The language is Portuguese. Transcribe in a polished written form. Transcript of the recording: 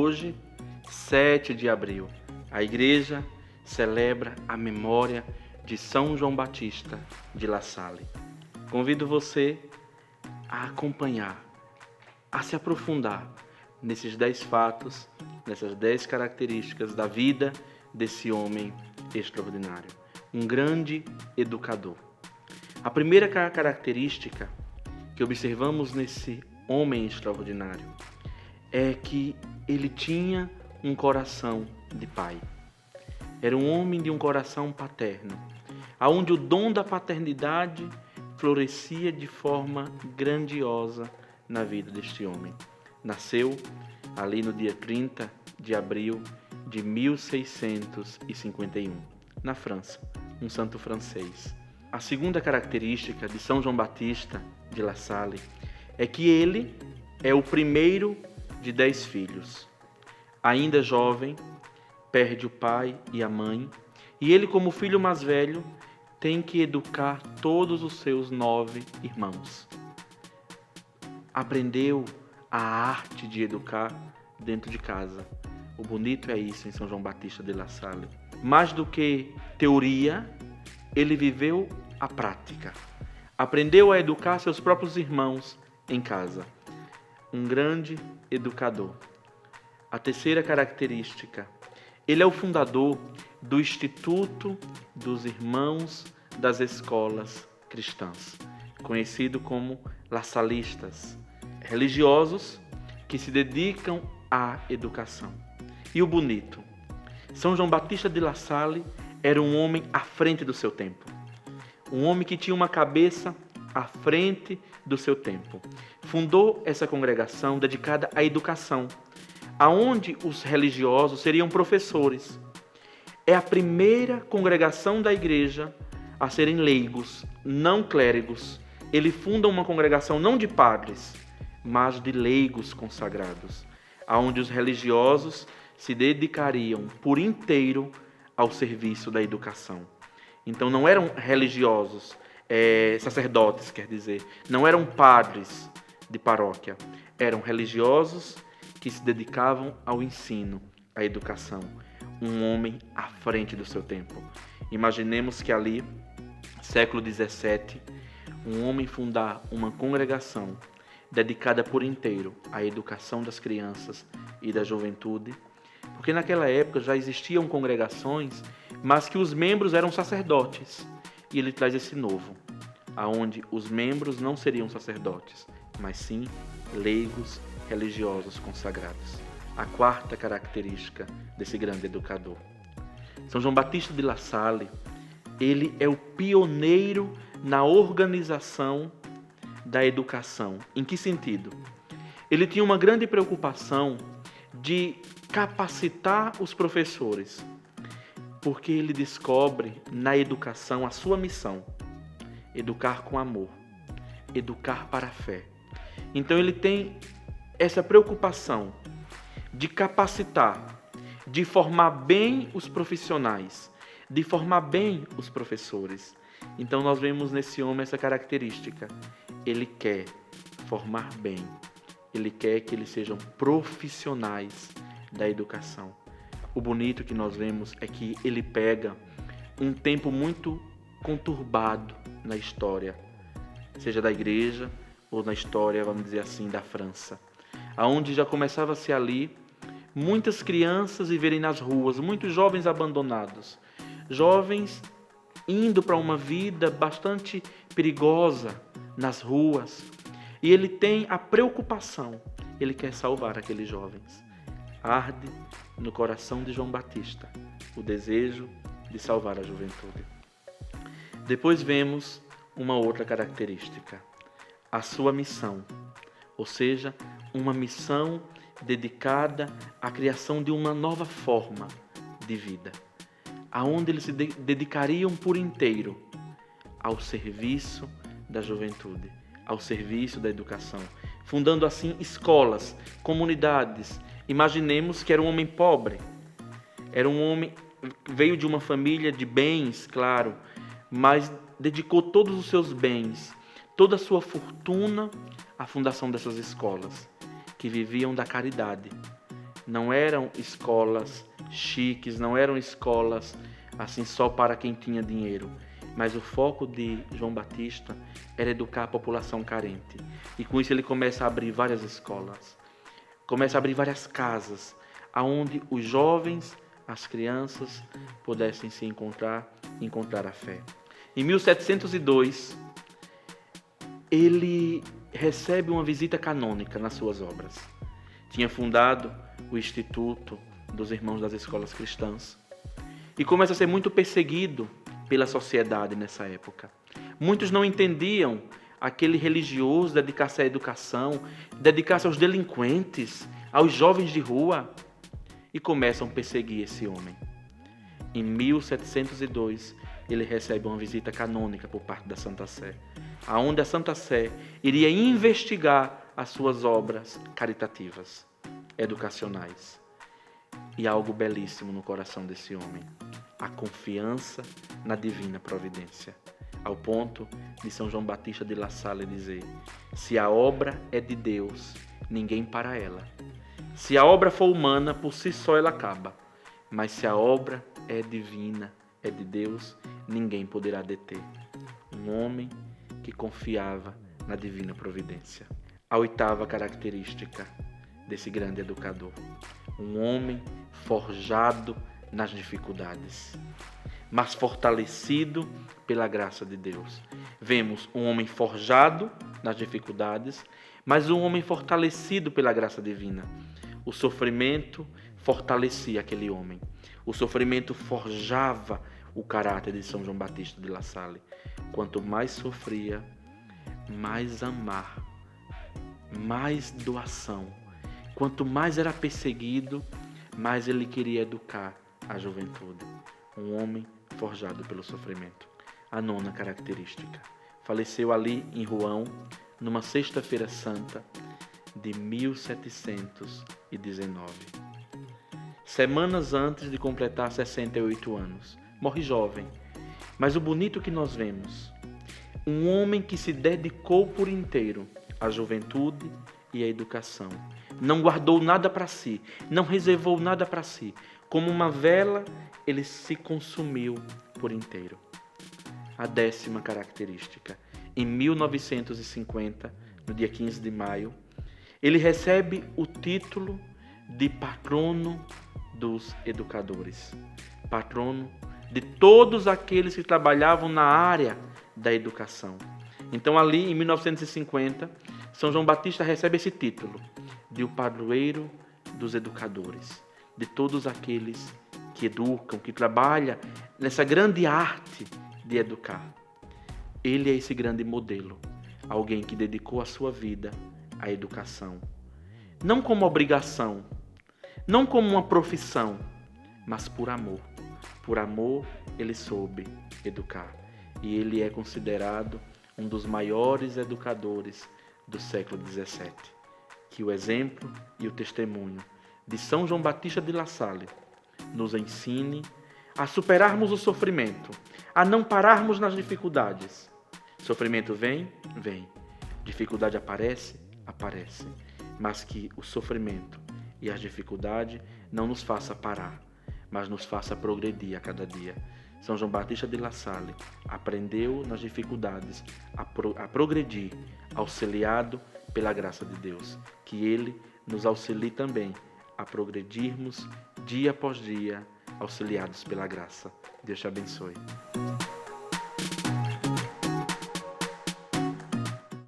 hoje, 7 de abril, a Igreja celebra a memória de São João Batista de La Salle. Convido você a acompanhar, a se aprofundar nesses 10 fatos, nessas 10 características da vida desse homem extraordinário, um grande educador. A primeira característica que observamos nesse homem extraordinário é que ele tinha um coração de pai. Era um homem de um coração paterno, aonde o dom da paternidade florescia de forma grandiosa na vida deste homem. Nasceu ali no dia 30 de abril de 1651, na França, um santo francês. A segunda característica de São João Batista de La Salle é que ele é o primeiro de 10 filhos. Ainda jovem, perde o pai e a mãe, e ele, como filho mais velho, tem que educar todos os seus 9 irmãos. Aprendeu a arte de educar dentro de casa. O bonito é isso em São João Batista de La Salle. Mais do que teoria, ele viveu a prática. Aprendeu a educar seus próprios irmãos em casa. Um grande educador. A terceira característica, ele é o fundador do Instituto dos Irmãos das Escolas Cristãs, conhecido como lasallistas, religiosos que se dedicam à educação. E o bonito, São João Batista de La Salle era um homem à frente do seu tempo, um homem que tinha uma cabeça à frente do seu tempo. Fundou essa congregação dedicada à educação, aonde os religiosos seriam professores. É a primeira congregação da igreja a serem leigos, não clérigos. Ele funda uma congregação não de padres, mas de leigos consagrados, aonde os religiosos se dedicariam por inteiro ao serviço da educação. Então não eram religiosos, sacerdotes, quer dizer, não eram padres de paróquia, eram religiosos que se dedicavam ao ensino, à educação. Um homem à frente do seu tempo. Imaginemos que ali, século XVII, um homem fundar uma congregação dedicada por inteiro à educação das crianças e da juventude, porque naquela época já existiam congregações, mas que os membros eram sacerdotes. E ele traz esse novo, aonde os membros não seriam sacerdotes, mas sim leigos religiosos consagrados. A quarta característica desse grande educador. São João Batista de La Salle, ele é o pioneiro na organização da educação. Em que sentido? Ele tinha uma grande preocupação de capacitar os professores, porque ele descobre na educação a sua missão: educar com amor, educar para a fé. Então ele tem essa preocupação de capacitar, de formar bem os profissionais, de formar bem os professores. Então nós vemos nesse homem essa característica. Ele quer formar bem, ele quer que eles sejam profissionais da educação. O bonito que nós vemos é que ele pega um tempo muito conturbado na história, seja da igreja ou na história, vamos dizer assim, da França, aonde já começava a ser ali muitas crianças viverem nas ruas, muitos jovens abandonados, jovens indo para uma vida bastante perigosa nas ruas. E ele tem a preocupação, ele quer salvar aqueles jovens. Arde no coração de João Batista o desejo de salvar a juventude. Depois vemos uma outra característica, a sua missão, ou seja, uma missão dedicada à criação de uma nova forma de vida, aonde eles se dedicariam por inteiro ao serviço da juventude, ao serviço da educação, fundando assim escolas, comunidades. Imaginemos que era um homem pobre, era um homem, veio de uma família de bens, claro, mas dedicou todos os seus bens, toda a sua fortuna à fundação dessas escolas, que viviam da caridade, não eram escolas chiques, não eram escolas assim só para quem tinha dinheiro, mas o foco de João Batista era educar a população carente. E com isso ele começa a abrir várias escolas, começa a abrir várias casas, aonde os jovens, as crianças pudessem se encontrar a fé. Em 1702, ele recebe uma visita canônica nas suas obras. Tinha fundado o Instituto dos Irmãos das Escolas Cristãs e começa a ser muito perseguido pela sociedade nessa época. Muitos não entendiam aquele religioso dedicar-se à educação, dedicar-se aos delinquentes, aos jovens de rua, e começam a perseguir esse homem. Em 1702, ele recebe uma visita canônica por parte da Santa Sé, aonde a Santa Sé iria investigar as suas obras caritativas, educacionais. E algo belíssimo no coração desse homem: a confiança na divina providência, ao ponto de São João Batista de La Salle dizer: se a obra é de Deus, ninguém para ela. Se a obra for humana, por si só ela acaba. Mas se a obra é divina, é de Deus, ninguém poderá deter. Um homem que confiava na divina providência. A oitava característica desse grande educador: um homem forjado nas dificuldades, mas fortalecido pela graça de Deus. Vemos um homem forjado nas dificuldades, mas um homem fortalecido pela graça divina. O sofrimento fortalecia aquele homem. O sofrimento forjava o caráter de São João Batista de La Salle. Quanto mais sofria, mais amar, mais doação. Quanto mais era perseguido, mais ele queria educar a juventude. Um homem forjado pelo sofrimento. A nona característica: faleceu ali em Rouen, numa sexta-feira santa de 1719. Semanas antes de completar 68 anos. Morre jovem. Mas o bonito que nós vemos: um homem que se dedicou por inteiro à juventude e à educação. Não guardou nada para si, não reservou nada para si. Como uma vela, ele se consumiu por inteiro. A 10ª característica: em 1950, no dia 15 de maio, ele recebe o título de patrono dos educadores, patrono de todos aqueles que trabalhavam na área da educação. Então, ali em 1950, São João Batista recebe esse título de o padroeiro dos educadores, de todos aqueles que educam, que trabalham nessa grande arte de educar. Ele é esse grande modelo, alguém que dedicou a sua vida à educação, não como obrigação, não como uma profissão, mas por amor. Por amor, ele soube educar. E ele é considerado um dos maiores educadores do século XVII. Que o exemplo e o testemunho de São João Batista de La Salle nos ensine a superarmos o sofrimento, a não pararmos nas dificuldades. Sofrimento vem, vem. Dificuldade aparece, aparece. Mas que o sofrimento e as dificuldades não nos faça parar, mas nos faça progredir a cada dia. São João Batista de La Salle aprendeu nas dificuldades a progredir, auxiliado pela graça de Deus. Que Ele nos auxilie também a progredirmos dia após dia, auxiliados pela graça. Deus te abençoe.